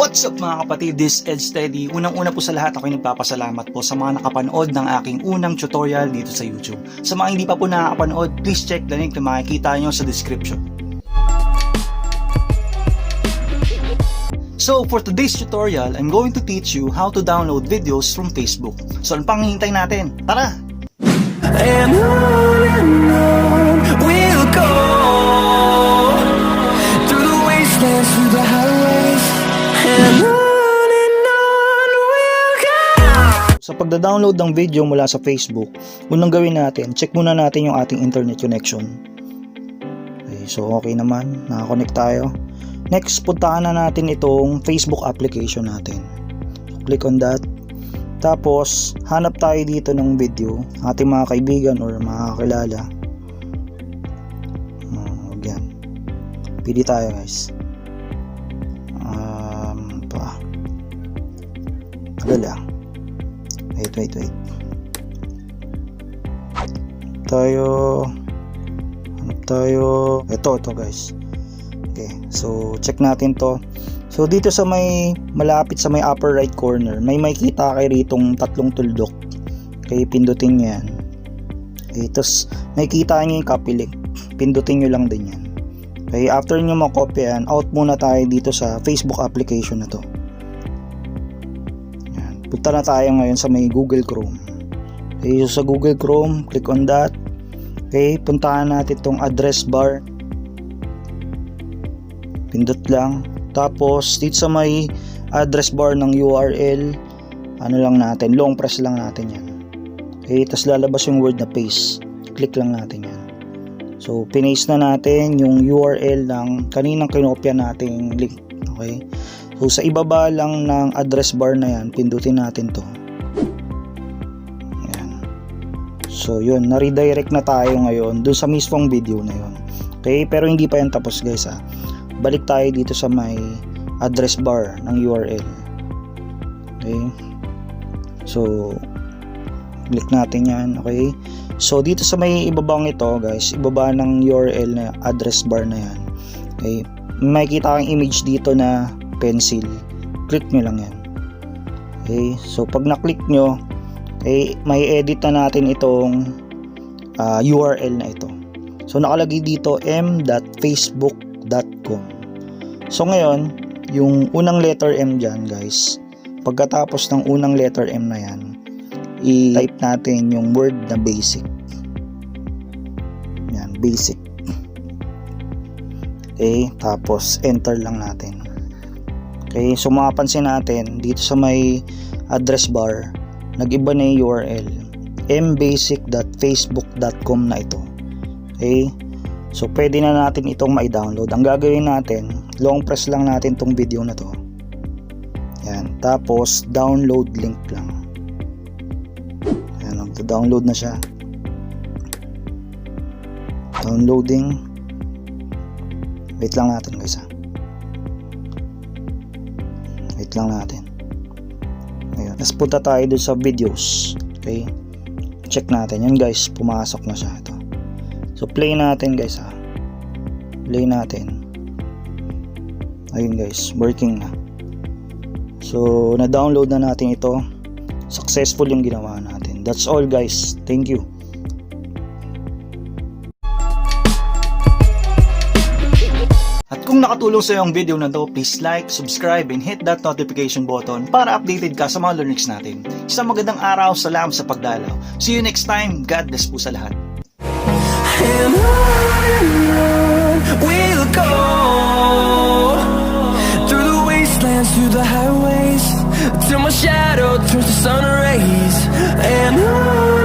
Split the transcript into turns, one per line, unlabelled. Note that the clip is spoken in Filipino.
What's up mga kapatid, this is Ed Steady. Unang-una po sa lahat, ako'y nagpapasalamat po sa mga nakapanood ng aking unang tutorial dito sa YouTube. Sa mga hindi pa po nakakapanood, please check the link na makikita nyo sa description. So for today's tutorial, I'm going to teach you how to download videos from Facebook. So ano pang hihintay natin? Tara!
And on we'll go, through the wastelands, through the highways, and on we'll go.
Sa pagda-download ng video mula sa Facebook, unang gawin natin, check muna natin yung ating internet connection. Okay, so okay naman, nakakonect tayo. Next, puntahan na natin itong Facebook application natin. So, click on that. Tapos, hanap tayo dito ng video, ating mga kaibigan or mga kakilala. Yan. Pili tayo guys. Tagal lang. Wait. Hanap tayo. Ito guys. Okay, so check natin to. So dito sa may malapit sa may upper right corner, may makikita kayo ritong tatlong tuldok. Okay, pindutin nyo yan. Okay, tapos makikita nyo yung copy link. Pindutin nyo lang din yan. Okay, after nyo makopya yan, out muna tayo dito sa Facebook application na to. Yan. Punta na tayo ngayon sa may Google Chrome. Okay, so sa Google Chrome, click on that. Okay, puntahan natin itong address bar. Pindot lang. Tapos dito sa may address bar ng URL, ano lang natin, long press lang natin yan. Okay, tapos lalabas yung word na paste. Click lang natin yan. So pinaste na natin yung URL ng kaninang kinopya nating link. Okay, so sa ibaba lang ng address bar na yan, pindutin natin to. Yan. So yun, na-redirect na tayo ngayon dun sa mismong video na yun. Okay, pero hindi pa yan tapos guys ha. Balik tayo dito sa may address bar ng URL. Okay. So click natin yan. Okay. So dito sa may ibabang ito guys, ibaba ng URL na address bar na yan. Okay. May makikita kang image dito na pencil. Click nyo lang yan. Okay. So pag na-click nyo, okay, may edit na natin itong URL na ito. So nakalagay dito m.facebook.com. So ngayon, yung unang letter M dyan guys, pagkatapos ng unang letter M na yan, i-type natin yung word na basic. Yan, basic. Okay, tapos enter lang natin. Okay, so mapapansin natin dito sa may address bar, nag-iba na yung URL, mbasic.facebook.com na ito. Okay, so pwede na natin itong ma-download. Ang gagawin natin, long press lang natin tong video na to. Yan, tapos download link lang. Yan, magda-download na siya. Downloading. Wait lang natin guys ha. Wait lang natin. Ayun, tapos punta tayo dun sa videos. Okay, check natin. Yan guys, pumasok na siya ito. So play natin guys ha. Play natin. Ayun guys, working na. So na-download na natin ito. Successful yung ginawa natin. That's all guys. Thank you. At kung nakatulong sa iyo ang video na to, please like, subscribe, and hit that notification button para updated ka sa mga learnings natin. Isang magandang araw, salamat sa pagdalaw. See you next time. God bless po sa lahat.
And on we'll go, through the wastelands, through the highways, till my shadow turns to sun rays. And on